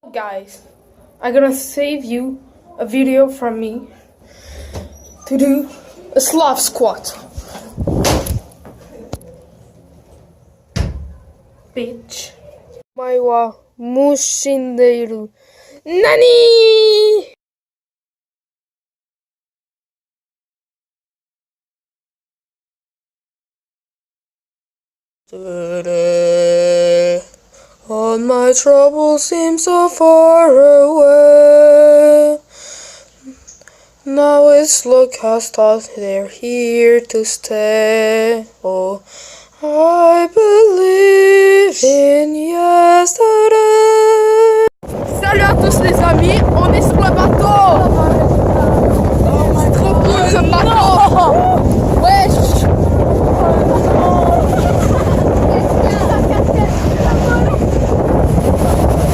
Guys, I'm gonna save you a video from me to do a Slav squat. Bitch. Maiwa Mushindeiru. Nani? All my troubles seem so far away. Now it's look has thought they're here to stay. Oh, I believe in yesterday. Salut à tous les amis, on est sur le bateau. C'est trop cool ce bateau. Wesh.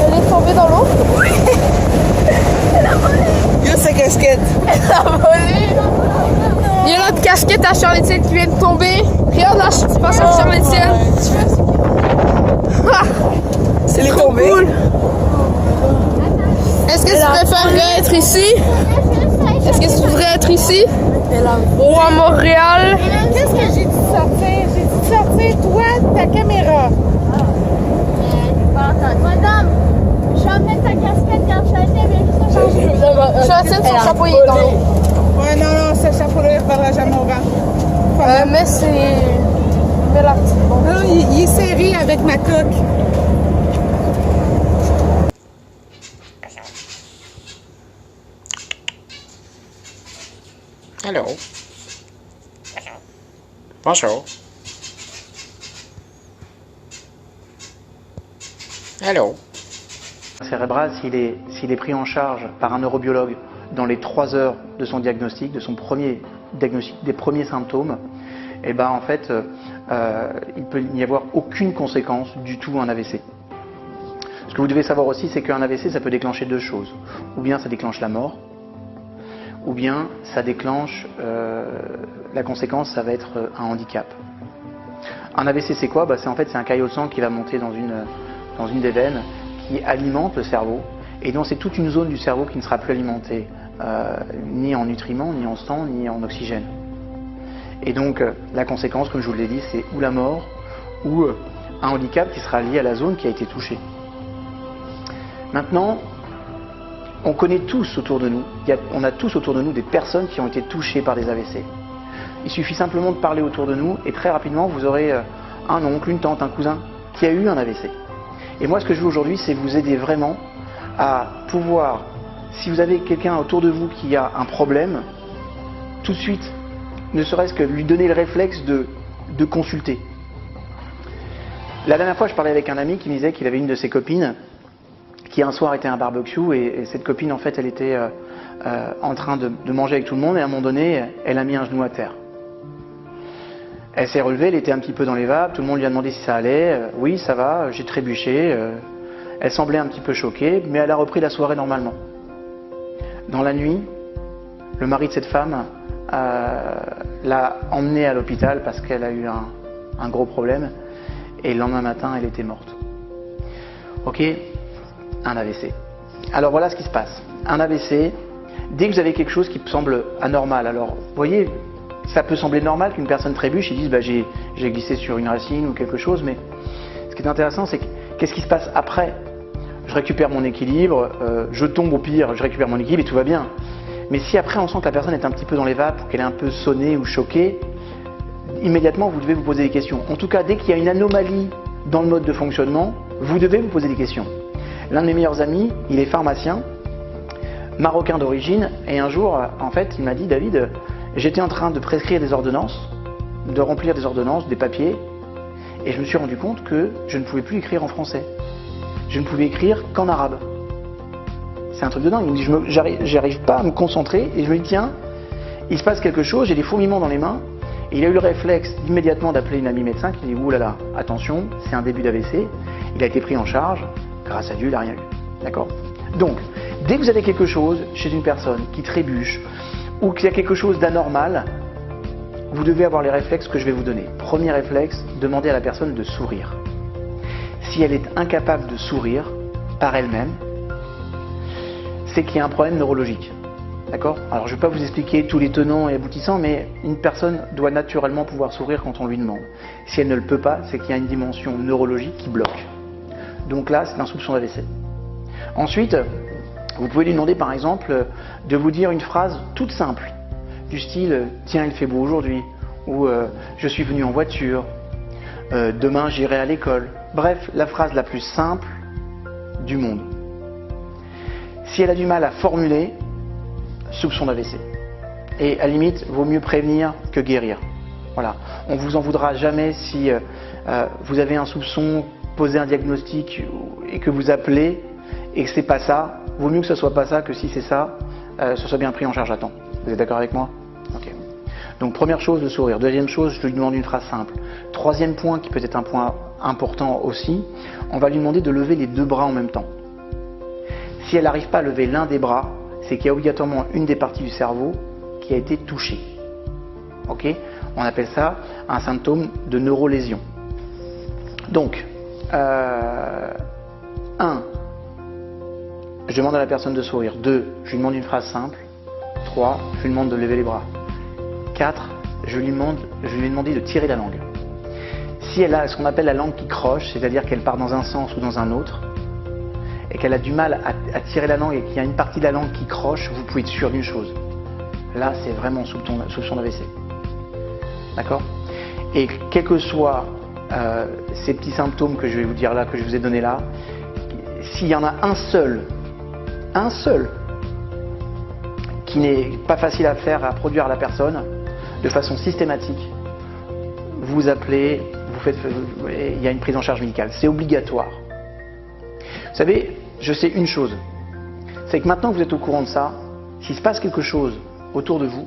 Elle est tombée dans l'eau. Elle a volé. Yo sa casquette. Elle a volé. Il y a l'autre casquette à Charles-Étienne qui vient de tomber. Regarde là, je passe à Charles-Étienne. C'est trop tombé. cool. Est-ce que tu préférerais être ici? Est-ce que tu voudrais être ici? Ou à Montréal? Qu'est-ce que j'ai dit de sortir? J'ai dit de sortir, toi, ta caméra. Madame, j'ai emmené ta casquette quand je suis allée avec ça. Charles-Étienne, son chapeau il est dans l'eau. Ouais, non, ce chapeau-là, il ne reviendra jamais au vent. Mais c'est... Mais la petite bombe. Non, il est serré avec ma coque. Hello. Bonjour. Hello. Cérébral, s'il est pris en charge par un neurobiologue dans les 3 heures de son diagnostic, de son premier diagnostic, des premiers symptômes, et ben en fait, il peut n'y avoir aucune conséquence du tout à un AVC. Ce que vous devez savoir aussi, c'est qu'un AVC, ça peut déclencher 2 choses. Ou bien ça déclenche la mort, ou bien ça déclenche, la conséquence, ça va être un handicap. Un AVC, c'est quoi? C'est en fait, c'est un caillot de sang qui va monter dans une des veines, qui alimente le cerveau, et donc c'est toute une zone du cerveau qui ne sera plus alimentée ni en nutriments, ni en sang, ni en oxygène. Et donc la conséquence, comme je vous l'ai dit, c'est ou la mort, ou un handicap qui sera lié à la zone qui a été touchée. Maintenant, on connaît tous autour de nous, on a tous autour de nous des personnes qui ont été touchées par des AVC. Il suffit simplement de parler autour de nous, et très rapidement vous aurez un oncle, une tante, un cousin qui a eu un AVC. Et moi, ce que je veux aujourd'hui, c'est vous aider vraiment à pouvoir, si vous avez quelqu'un autour de vous qui a un problème, tout de suite, ne serait-ce que lui donner le réflexe de consulter. La dernière fois, je parlais avec un ami qui me disait qu'il avait une de ses copines qui un soir était à un barbecue, et cette copine, en fait, elle était en train de manger avec tout le monde, et à un moment donné, elle a mis un genou à terre. Elle s'est relevée, elle était un petit peu dans les vapes, tout le monde lui a demandé si ça allait. Oui, ça va, j'ai trébuché. Elle semblait un petit peu choquée, mais elle a repris la soirée normalement. Dans la nuit, le mari de cette femme l'a emmenée à l'hôpital parce qu'elle a eu un gros problème, et le lendemain matin, elle était morte. Ok, un AVC. Alors voilà ce qui se passe. Un AVC, dès que vous avez quelque chose qui semble anormal, alors vous voyez, ça peut sembler normal qu'une personne trébuche et dise j'ai glissé sur une racine ou quelque chose, mais ce qui est intéressant, c'est qu'est-ce qui se passe après? Je récupère mon équilibre, je tombe au pire, je récupère mon équilibre et tout va bien. Mais si après on sent que la personne est un petit peu dans les vapes, ou qu'elle est un peu sonnée ou choquée, immédiatement vous devez vous poser des questions. En tout cas, dès qu'il y a une anomalie dans le mode de fonctionnement, vous devez vous poser des questions. L'un de mes meilleurs amis, il est pharmacien, marocain d'origine, et un jour, en fait, il m'a dit, David, j'étais en train de prescrire des ordonnances, de remplir des ordonnances, des papiers, et je me suis rendu compte que je ne pouvais plus écrire en français. Je ne pouvais écrire qu'en arabe. C'est un truc de dingue. Il me dit, j'arrive pas à me concentrer, et je me dis, tiens, il se passe quelque chose, j'ai des fourmillements dans les mains, et il a eu le réflexe immédiatement d'appeler une amie médecin qui dit, oulala, attention, c'est un début d'AVC. Il a été pris en charge, grâce à Dieu, il n'a rien eu. D'accord? Donc, dès que vous avez quelque chose chez une personne qui trébuche, ou qu'il y a quelque chose d'anormal, vous devez avoir les réflexes que je vais vous donner. Premier réflexe, demandez à la personne de sourire. Si elle est incapable de sourire par elle-même, c'est qu'il y a un problème neurologique. D'accord? Alors je ne vais pas vous expliquer tous les tenants et aboutissants, mais une personne doit naturellement pouvoir sourire quand on lui demande. Si elle ne le peut pas, c'est qu'il y a une dimension neurologique qui bloque. Donc là, c'est un soupçon d'AVC. Ensuite, vous pouvez lui demander par exemple de vous dire une phrase toute simple, du style « Tiens, il fait beau aujourd'hui » ou « Je suis venu en voiture »,« Demain, j'irai à l'école ». Bref, la phrase la plus simple du monde. Si elle a du mal à formuler, soupçon d'AVC. Et à la limite, vaut mieux prévenir que guérir. Voilà. On ne vous en voudra jamais si vous avez un soupçon, posez un diagnostic et que vous appelez et que c'est pas ça. Vaut mieux que ce soit pas ça que si c'est ça, ce soit bien pris en charge à temps. Vous êtes d'accord avec moi? Ok. Donc première chose, le sourire. Deuxième chose, je lui demande une phrase simple. Troisième point, qui peut être un point important aussi, on va lui demander de lever les deux bras en même temps. Si elle n'arrive pas à lever l'un des bras, c'est qu'il y a obligatoirement une des parties du cerveau qui a été touchée. Ok? On appelle ça un symptôme de neurolésion. Donc, 1. Je demande à la personne de sourire. 2. Je lui demande une phrase simple. 3. Je lui demande de lever les bras. 4. Je lui ai demandé de tirer la langue. Si elle a ce qu'on appelle la langue qui croche, c'est-à-dire qu'elle part dans un sens ou dans un autre, et qu'elle a du mal à tirer la langue et qu'il y a une partie de la langue qui croche, vous pouvez être sûr d'une chose. Là, c'est vraiment soupçon d'AVC. D'accord? Et quels que soient ces petits symptômes que je vais vous dire là, que je vous ai donnés là, s'il y en a un seul, qui n'est pas facile à faire, à produire à la personne, de façon systématique, vous appelez, il y a une prise en charge médicale. C'est obligatoire. Vous savez, je sais une chose, c'est que maintenant que vous êtes au courant de ça, s'il se passe quelque chose autour de vous,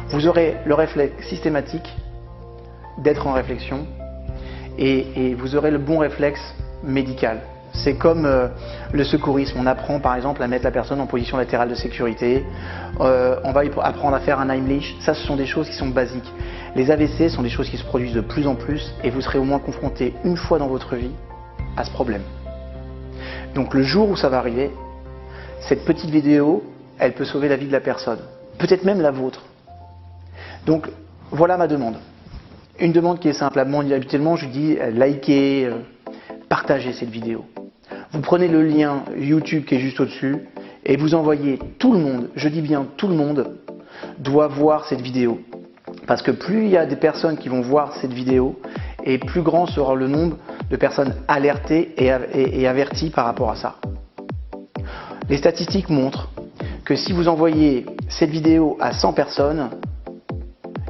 vous aurez le réflexe systématique d'être en réflexion et vous aurez le bon réflexe médical. C'est comme le secourisme. On apprend par exemple à mettre la personne en position latérale de sécurité. On va apprendre à faire un Heimlich. Ça, ce sont des choses qui sont basiques. Les AVC sont des choses qui se produisent de plus en plus et vous serez au moins confronté une fois dans votre vie à ce problème. Donc le jour où ça va arriver, cette petite vidéo, elle peut sauver la vie de la personne. Peut-être même la vôtre. Donc voilà ma demande. Une demande qui est simple. Habituellement, je dis likez, partagez cette vidéo. Vous prenez le lien YouTube qui est juste au-dessus et vous envoyez tout le monde, je dis bien tout le monde, doit voir cette vidéo. Parce que plus il y a des personnes qui vont voir cette vidéo, et plus grand sera le nombre de personnes alertées et averties par rapport à ça. Les statistiques montrent que si vous envoyez cette vidéo à 100 personnes,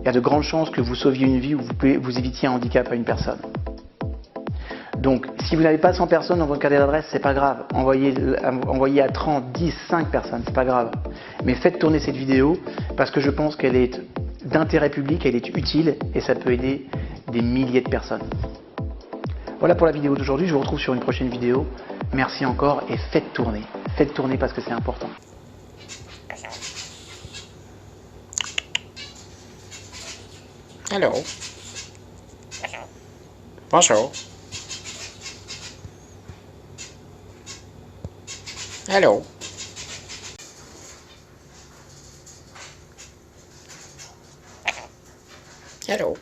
il y a de grandes chances que vous sauviez une vie ou vous évitiez un handicap à une personne. Donc, si vous n'avez pas 100 personnes dans votre carnet d'adresse, c'est pas grave. Envoyez à 30, 10, 5 personnes, c'est pas grave. Mais faites tourner cette vidéo parce que je pense qu'elle est d'intérêt public, elle est utile et ça peut aider des milliers de personnes. Voilà pour la vidéo d'aujourd'hui. Je vous retrouve sur une prochaine vidéo. Merci encore et faites tourner. Faites tourner parce que c'est important. Hello. Bonjour. Hello. Hello.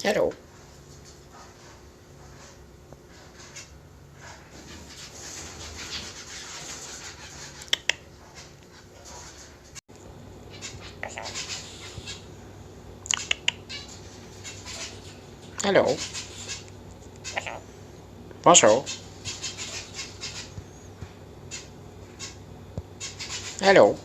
Hello. Hello. Bonjour. Hello.